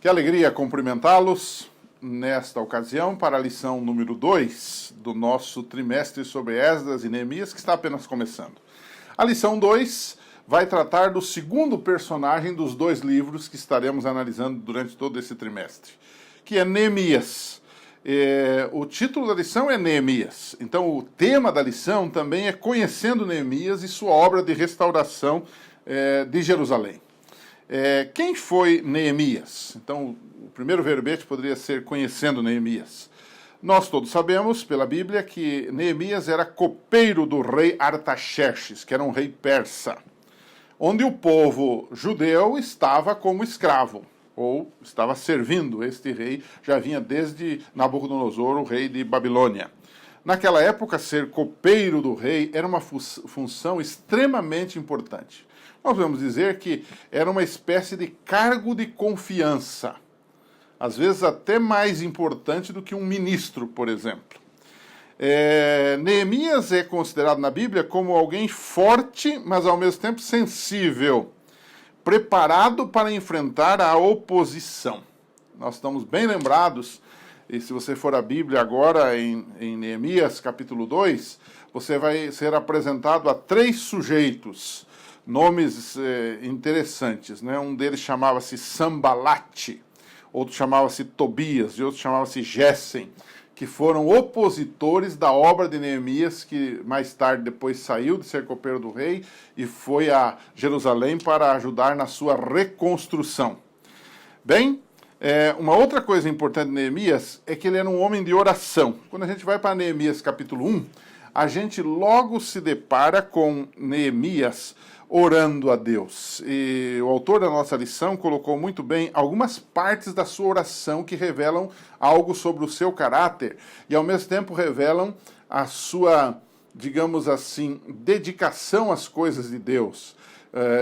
Que alegria cumprimentá-los nesta ocasião para a lição número 2 do nosso trimestre sobre Esdras e Neemias, que está apenas começando. A lição 2 vai tratar do segundo personagem dos dois livros que estaremos analisando durante todo esse trimestre, que é Neemias. O título da lição é Neemias, então o tema da lição também é Conhecendo Neemias e sua obra de restauração de Jerusalém. Quem foi Neemias? Então, o primeiro verbete poderia ser Conhecendo Neemias. Nós todos sabemos, pela Bíblia, que Neemias era copeiro do rei Artaxerxes, que era um rei persa, onde o povo judeu estava como escravo, ou estava servindo. Este rei já vinha desde Nabucodonosor, o rei de Babilônia. Naquela época, ser copeiro do rei era uma função extremamente importante. Nós vamos dizer que era uma espécie de cargo de confiança, às vezes até mais importante do que um ministro, por exemplo. Neemias é considerado na Bíblia como alguém forte, mas ao mesmo tempo sensível, preparado para enfrentar a oposição. Nós estamos bem lembrados, e se você for à Bíblia agora, em Neemias capítulo 2, você vai ser apresentado a 3 sujeitos, nomes interessantes, né? Um deles chamava-se Sambalate, outro chamava-se Tobias e outro chamava-se Gessem, que foram opositores da obra de Neemias, que mais tarde depois saiu de ser copeiro do rei e foi a Jerusalém para ajudar na sua reconstrução. Bem, uma outra coisa importante de Neemias é que ele era um homem de oração. Quando a gente vai para Neemias capítulo 1, a gente logo se depara com Neemias orando a Deus. E o autor da nossa lição colocou muito bem algumas partes da sua oração que revelam algo sobre o seu caráter e ao mesmo tempo revelam a sua, digamos assim, dedicação às coisas de Deus.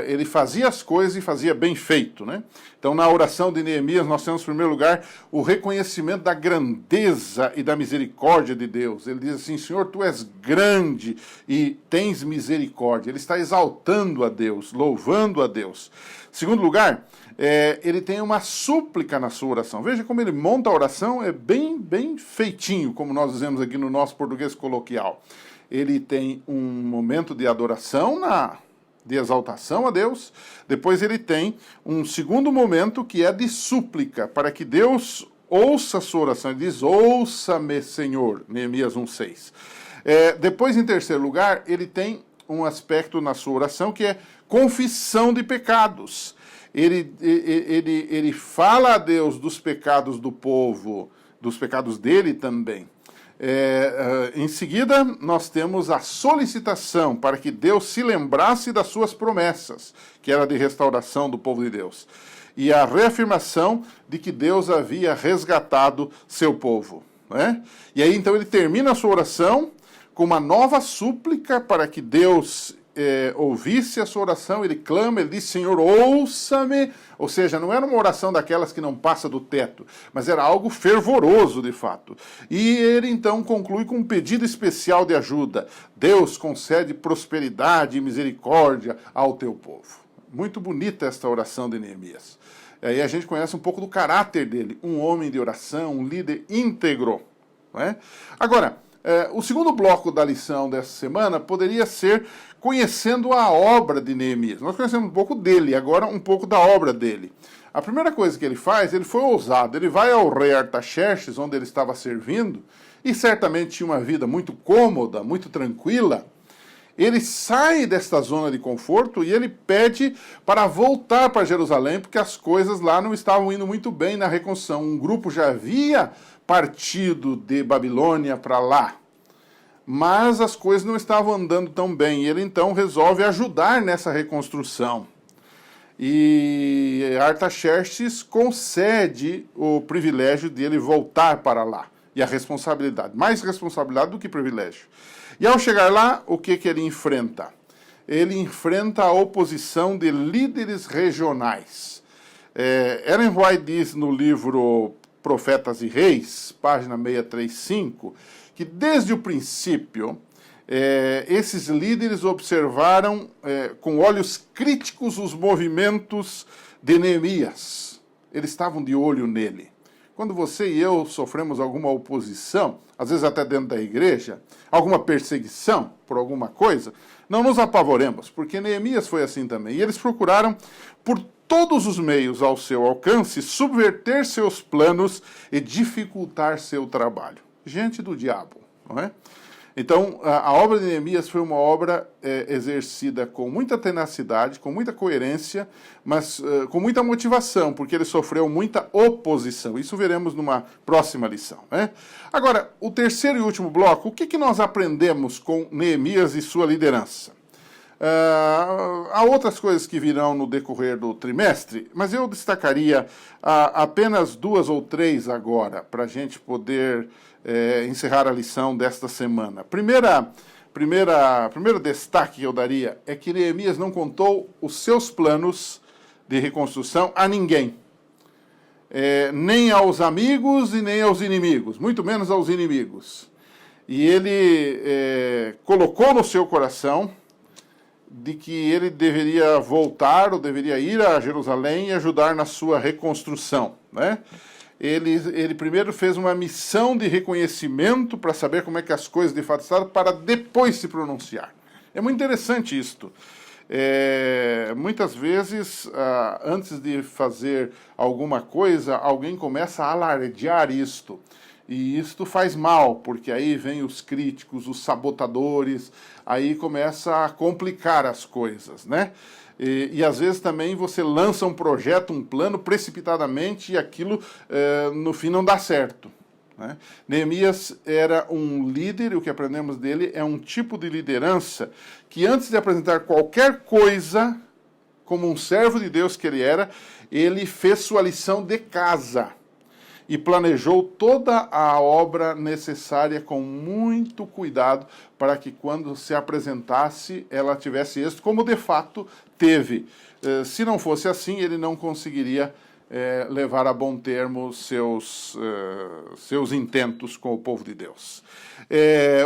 Ele fazia as coisas e fazia bem feito, né? Então, na oração de Neemias, nós temos, em primeiro lugar, o reconhecimento da grandeza e da misericórdia de Deus. Ele diz assim: Senhor, Tu és grande e tens misericórdia. Ele está exaltando a Deus, louvando a Deus. Em segundo lugar, ele tem uma súplica na sua oração. Veja como ele monta a oração, é bem feitinho, como nós dizemos aqui no nosso português coloquial. Ele tem um momento de adoração de exaltação a Deus, depois ele tem um segundo momento que é de súplica, para que Deus ouça a sua oração. Ele diz: ouça-me, Senhor, Neemias 1:6. Depois, em terceiro lugar, ele tem um aspecto na sua oração que é confissão de pecados. Ele fala a Deus dos pecados do povo, dos pecados dele também. Em seguida, nós temos a solicitação para que Deus se lembrasse das suas promessas, que era de restauração do povo de Deus, e a reafirmação de que Deus havia resgatado seu povo, né? E aí, então, ele termina a sua oração com uma nova súplica para que Deus ouvisse a sua oração. Ele clama, ele diz: Senhor, ouça-me. Ou seja, não era uma oração daquelas que não passa do teto, mas era algo fervoroso de fato. E ele então conclui com um pedido especial de ajuda: Deus concede prosperidade e misericórdia ao teu povo. Muito bonita esta oração de Neemias. Aí a gente conhece um pouco do caráter dele, um homem de oração, um líder íntegro, não é? Agora, o segundo bloco da lição dessa semana poderia ser conhecendo a obra de Neemias. Nós conhecemos um pouco dele, agora um pouco da obra dele. A primeira coisa que ele faz, ele foi ousado. Ele vai ao rei Artaxerxes, onde ele estava servindo, e certamente tinha uma vida muito cômoda, muito tranquila. Ele sai desta zona de conforto e ele pede para voltar para Jerusalém, porque as coisas lá não estavam indo muito bem na reconstrução. Um grupo já havia partido de Babilônia para lá, mas as coisas não estavam andando tão bem. Ele então resolve ajudar nessa reconstrução. E Artaxerxes concede o privilégio de ele voltar para lá. E a responsabilidade, mais responsabilidade do que privilégio. E ao chegar lá, o que ele enfrenta? Ele enfrenta a oposição de líderes regionais. Ellen White diz no livro Profetas e Reis, página 635, que desde o princípio esses líderes observaram com olhos críticos os movimentos de Neemias. eles estavam de olho nele. Quando você e eu sofremos alguma oposição, às vezes até dentro da igreja, alguma perseguição por alguma coisa, não nos apavoremos, porque Neemias foi assim também. E eles procuraram, por todos os meios ao seu alcance, subverter seus planos e dificultar seu trabalho. Gente do diabo, não é? Então, a obra de Neemias foi uma obra exercida com muita tenacidade, com muita coerência, mas com muita motivação, porque ele sofreu muita oposição. Isso veremos numa próxima lição, né? Agora, o terceiro e último bloco, o que nós aprendemos com Neemias e sua liderança? Há outras coisas que virão no decorrer do trimestre, mas eu destacaria apenas 2 ou 3 agora, para a gente poder encerrar a lição desta semana. Primeiro destaque que eu daria é que Neemias não contou os seus planos de reconstrução a ninguém. Nem aos amigos e nem aos inimigos, muito menos aos inimigos. E ele colocou no seu coração de que ele deveria voltar ou deveria ir a Jerusalém e ajudar na sua reconstrução, né? Ele primeiro fez uma missão de reconhecimento para saber como é que as coisas de fato estavam, para depois se pronunciar. É muito interessante isto. Muitas vezes, antes de fazer alguma coisa, alguém começa a alardear isto. E isto faz mal, porque aí vem os críticos, os sabotadores, aí começa a complicar as coisas, né? E às vezes também você lança um projeto, um plano precipitadamente e aquilo no fim não dá certo, né? Neemias era um líder, e o que aprendemos dele é um tipo de liderança que antes de apresentar qualquer coisa, como um servo de Deus que ele era, ele fez sua lição de casa e planejou toda a obra necessária com muito cuidado para que quando se apresentasse ela tivesse êxito, como de fato teve. Se não fosse assim, ele não conseguiria levar a bom termo seus intentos com o povo de Deus.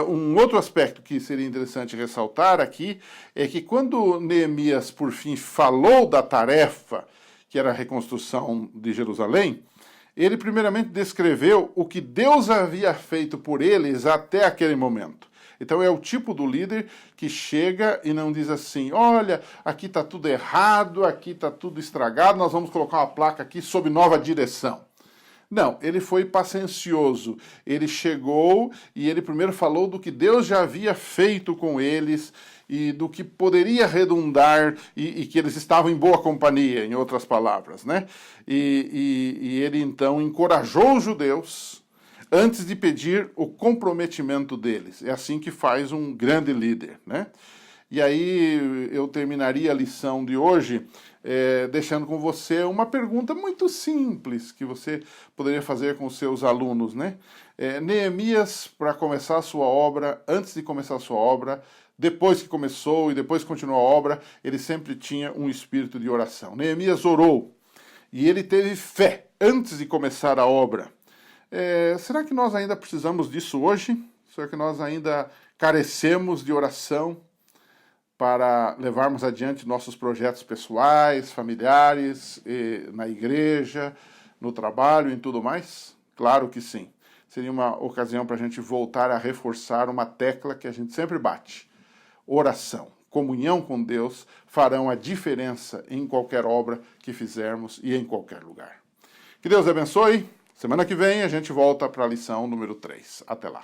Um outro aspecto que seria interessante ressaltar aqui é que quando Neemias, por fim, falou da tarefa, que era a reconstrução de Jerusalém, ele primeiramente descreveu o que Deus havia feito por eles até aquele momento. Então é o tipo do líder que chega e não diz assim, olha, aqui está tudo errado, aqui está tudo estragado, nós vamos colocar uma placa aqui sob nova direção. Não, ele foi paciencioso. Ele chegou e ele primeiro falou do que Deus já havia feito com eles e do que poderia redundar e que eles estavam em boa companhia, em outras palavras, né? E ele então encorajou os judeus antes de pedir o comprometimento deles. É assim que faz um grande líder, né? E aí eu terminaria a lição de hoje deixando com você uma pergunta muito simples que você poderia fazer com os seus alunos, né? Neemias, para começar a sua obra, antes de começar a sua obra, depois que começou e depois que continuou a obra, ele sempre tinha um espírito de oração. Neemias orou e ele teve fé antes de começar a obra. Será que nós ainda precisamos disso hoje? Será que nós ainda carecemos de oração para levarmos adiante nossos projetos pessoais, familiares, na igreja, no trabalho e tudo mais? Claro que sim. Seria uma ocasião para a gente voltar a reforçar uma tecla que a gente sempre bate. Oração, comunhão com Deus farão a diferença em qualquer obra que fizermos e em qualquer lugar. Que Deus abençoe. Semana que vem a gente volta para a lição número 3. Até lá.